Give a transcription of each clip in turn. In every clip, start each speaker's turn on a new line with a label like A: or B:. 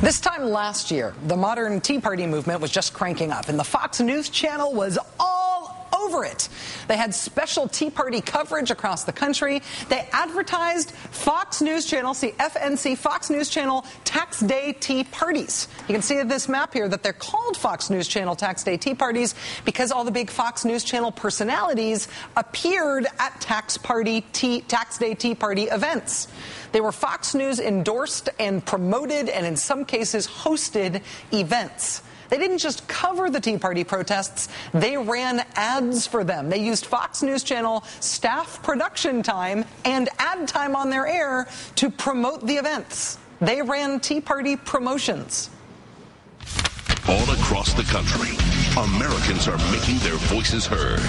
A: This time last year, the modern Tea Party movement was just cranking up, and the Fox News channel was all over it. They had special Tea Party coverage across the country. They advertised Fox News Channel, see FNC, Fox News Channel Tax Day Tea Parties. You can see in this map here that they're called Fox News Channel Tax Day Tea Parties because all the big Fox News Channel personalities appeared at Tax Day Tea Party events. They were Fox News endorsed and promoted and in some cases hosted events. They didn't just cover the Tea Party protests, they ran ads for them. They used Fox News Channel staff production time and ad time on their air to promote the events. They ran Tea Party promotions.
B: All across the country, Americans are making their voices heard.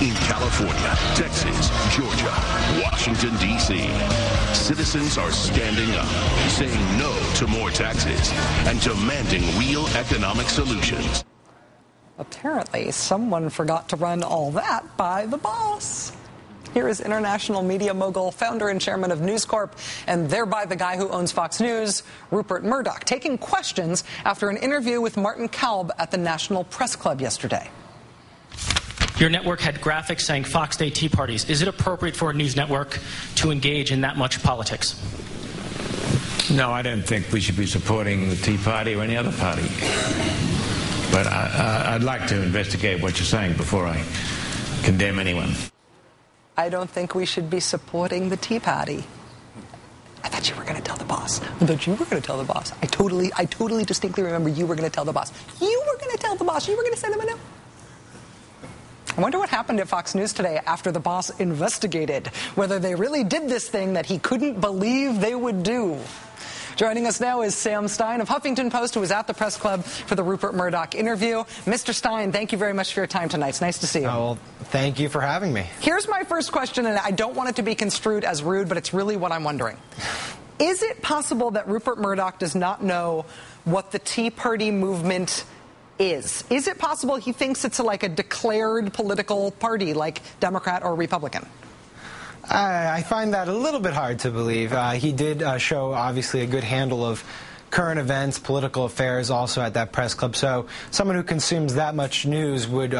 B: In California, Texas, Georgia, Washington, D.C., citizens are standing up, saying no to more taxes and demanding real economic solutions.
A: Apparently, someone forgot to run all that by the boss. Here is international media mogul, founder and chairman of News Corp, and thereby the guy who owns Fox News, Rupert Murdoch, taking questions after an interview with Martin Kalb at the National Press Club yesterday.
C: Your network had graphics saying Fox Day Tea Parties. Is it appropriate for a news network to engage in that much politics?
D: No, I don't think we should be supporting the Tea Party or any other party. But I'd like to investigate what you're saying before I condemn anyone.
A: I don't think we should be supporting the Tea Party. I thought you were going to tell the boss. I thought you were going to tell the boss. I totally distinctly remember you were going to tell the boss. You were going to tell the boss. You were going to send him a note. I wonder what happened at Fox News today after the boss investigated whether they really did this thing that he couldn't believe they would do. Joining us now is Sam Stein of Huffington Post, who was at the press club for the Rupert Murdoch interview. Mr. Stein, thank you very much for your time tonight. It's nice to see you.
E: Oh, well, thank you for having me.
A: Here's my first question, and I don't want it to be construed as rude, but it's really what I'm wondering. Is it possible that Rupert Murdoch does not know what the Tea Party movement is? Is it possible he thinks it's like a declared political party like Democrat or Republican?
E: I find that a little bit hard to believe. He did show, obviously, a good handle of current events, political affairs, also at that press club. So someone who consumes that much news would,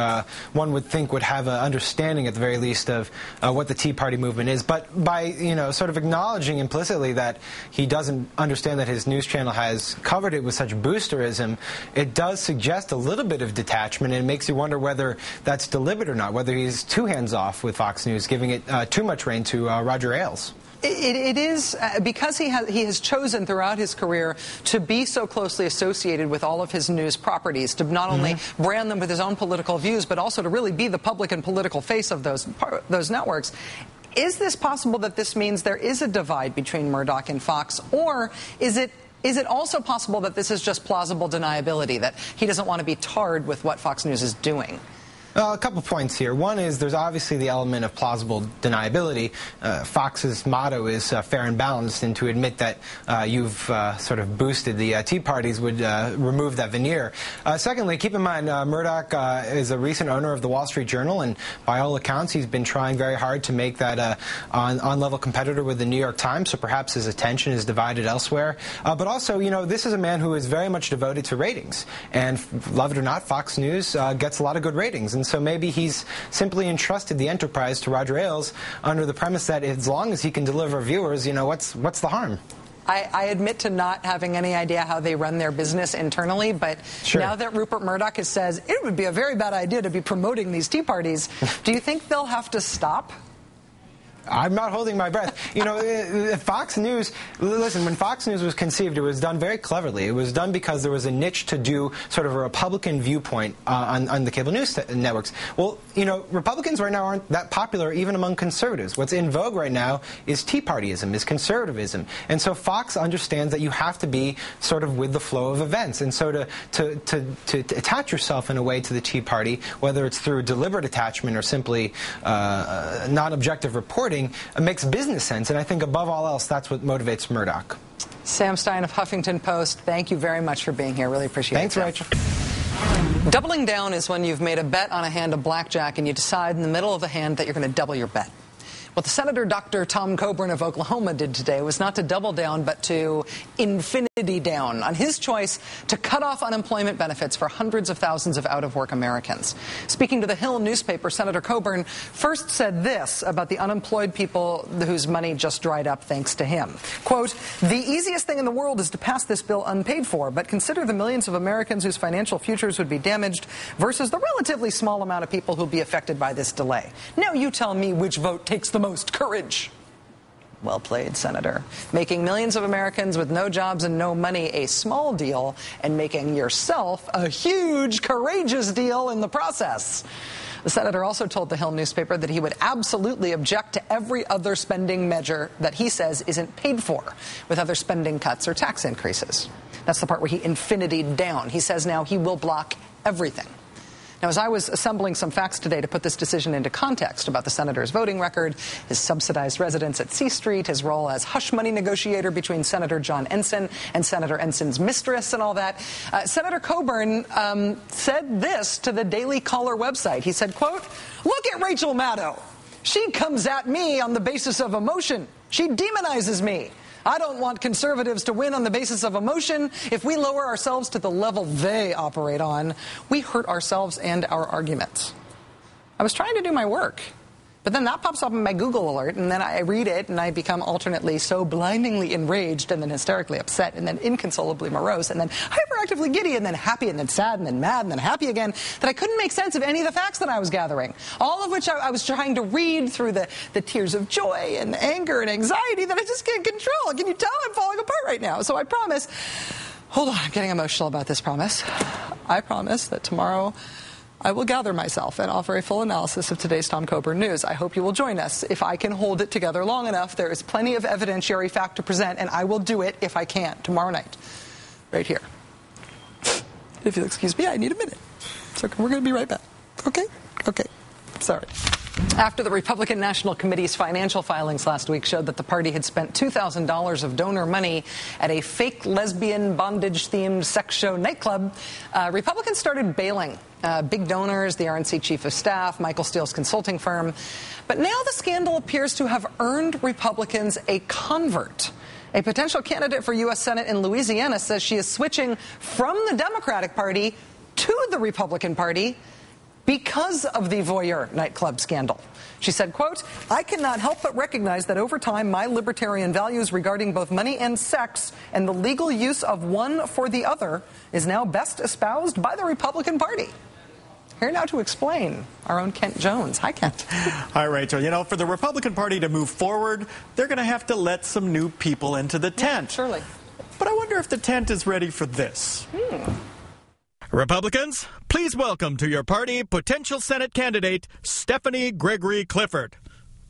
E: one would think, would have an understanding, at the very least, of what the Tea Party movement is. But by, sort of acknowledging implicitly that he doesn't understand that his news channel has covered it with such boosterism, it does suggest a little bit of detachment, and it makes you wonder whether that's deliberate or not, whether he's too hands-off with Fox News, giving it too much reign to Roger Ailes.
A: It is because he has chosen throughout his career to be so closely associated with all of his news properties, to not only brand them with his own political views, but also to really be the public and political face of those networks. Is this possible that this means there is a divide between Murdoch and Fox, or is it also possible that this is just plausible deniability, that he doesn't want to be tarred with what Fox News is doing?
E: A couple points here. One is there's obviously the element of plausible deniability. Fox's motto is fair and balanced, and to admit that you've sort of boosted the Tea Parties would remove that veneer. Secondly, keep in mind Murdoch is a recent owner of the Wall Street Journal, and by all accounts he's been trying very hard to make that on-level competitor with the New York Times, so perhaps his attention is divided elsewhere. But also, this is a man who is very much devoted to ratings, and love it or not, Fox News gets a lot of good ratings. And so maybe he's simply entrusted the enterprise to Roger Ailes under the premise that as long as he can deliver viewers, what's the harm?
A: I admit to not having any idea how they run their business internally, but now that Rupert Murdoch says it would be a very bad idea to be promoting these Tea Parties, do you think they'll have to stop?
E: I'm not holding my breath. Fox News, listen, when Fox News was conceived, it was done very cleverly. It was done because there was a niche to do sort of a Republican viewpoint on the cable news networks. Well, Republicans right now aren't that popular even among conservatives. What's in vogue right now is Tea Partyism, is conservatism. And so Fox understands that you have to be sort of with the flow of events. And so to attach yourself in a way to the Tea Party, whether it's through deliberate attachment or simply non-objective reporting, makes business sense, and I think above all else that's what motivates Murdoch.
A: Sam Stein of Huffington Post, thank you very much for being here. Really appreciate it.
E: Thanks, Rachel.
A: Doubling down is when you've made a bet on a hand of blackjack and you decide in the middle of the hand that you're going to double your bet. What the Senator Dr. Tom Coburn of Oklahoma did today was not to double down, but to infinity. down on his choice to cut off unemployment benefits for hundreds of thousands of out-of-work Americans. Speaking to the Hill newspaper, Senator Coburn first said this about the unemployed people whose money just dried up thanks to him. Quote, "The easiest thing in the world is to pass this bill unpaid for, but consider the millions of Americans whose financial futures would be damaged versus the relatively small amount of people who'll be affected by this delay. Now you tell me which vote takes the most courage." Well played, Senator. Making millions of Americans with no jobs and no money a small deal, and making yourself a huge, courageous deal in the process. The senator also told the Hill newspaper that he would absolutely object to every other spending measure that he says isn't paid for, with other spending cuts or tax increases. That's the part where he infinitied down. He says now he will block everything. Now, as I was assembling some facts today to put this decision into context about the senator's voting record, his subsidized residence at C Street, his role as hush money negotiator between Senator John Ensign and Senator Ensign's mistress and all that, Senator Coburn said this to the Daily Caller website. He said, quote, "Look at Rachel Maddow. She comes at me on the basis of emotion. She demonizes me. I don't want conservatives to win on the basis of emotion. If we lower ourselves to the level they operate on, we hurt ourselves and our arguments." I was trying to do my work, but then that pops up in my Google alert, and then I read it, and I become alternately so blindingly enraged, and then hysterically upset, and then inconsolably morose, and then hyperactively giddy, and then happy, and then sad, and then mad, and then happy again, that I couldn't make sense of any of the facts that I was gathering, all of which I was trying to read through the tears of joy and anger and anxiety that I just can't control. Can you tell I'm falling apart right now? So I promise, hold on, I'm getting emotional about this promise. I promise that tomorrow I will gather myself and offer a full analysis of today's Tom Coburn news. I hope you will join us. If I can hold it together long enough, there is plenty of evidentiary fact to present, and I will do it if I can tomorrow night, right here. If you'll excuse me, I need a minute. So we're going to be right back. Okay? Okay. Sorry. After the Republican National Committee's financial filings last week showed that the party had spent $2,000 of donor money at a fake lesbian bondage-themed sex show nightclub, Republicans started bailing big donors, the RNC chief of staff, Michael Steele's consulting firm. But now the scandal appears to have earned Republicans a convert. A potential candidate for U.S. Senate in Louisiana says she is switching from the Democratic Party to the Republican Party because of the voyeur nightclub scandal. She said, quote, "I cannot help but recognize that over time my libertarian values regarding both money and sex and the legal use of one for the other is now best espoused by the Republican Party." Here now to explain, our own Kent Jones. Hi, Kent.
F: Hi, Rachel. You know, for the Republican Party to move forward, they're going to have to let some new people into the tent.
A: Yeah, surely.
F: But I wonder if the tent is ready for this. Republicans, please welcome to your party potential Senate candidate Stephanie Gregory Clifford,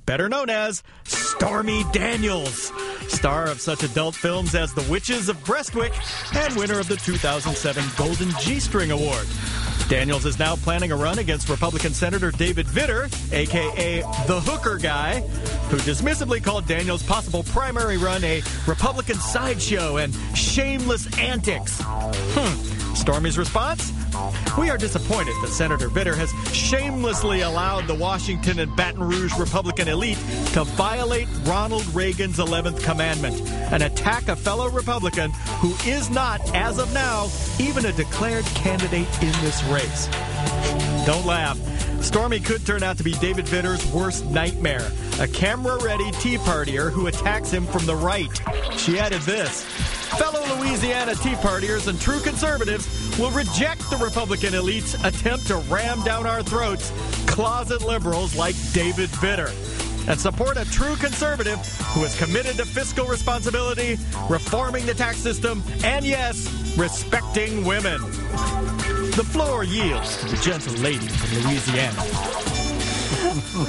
F: better known as Stormy Daniels, star of such adult films as The Witches of Brestwick and winner of the 2007 Golden G-String Award. Daniels is now planning a run against Republican Senator David Vitter, a.k.a. the hooker guy, who dismissively called Daniels' possible primary run a Republican sideshow and shameless antics. Stormy's response? "We are disappointed that Senator Vitter has shamelessly allowed the Washington and Baton Rouge Republican elite to violate Ronald Reagan's 11th commandment and attack a fellow Republican who is not, as of now, even a declared candidate in this race." Don't laugh. Stormy could turn out to be David Vitter's worst nightmare, a camera-ready Tea Partier who attacks him from the right. She added this: "Fellow Louisiana Tea Partiers and true conservatives will reject the Republican elite's attempt to ram down our throats closet liberals like David Vitter, and support a true conservative who is committed to fiscal responsibility, reforming the tax system, and yes, respecting women." The floor yields to the gentle lady from Louisiana.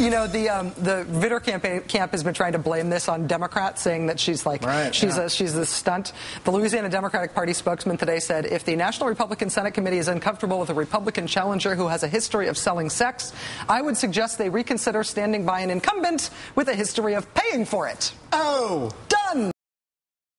A: You know, the Vitter camp has been trying to blame this on Democrats, saying that she's like, she's a stunt. The Louisiana Democratic Party spokesman today said, "If the National Republican Senate Committee is uncomfortable with a Republican challenger who has a history of selling sex, I would suggest they reconsider standing by an incumbent with a history of paying for it."
F: Oh,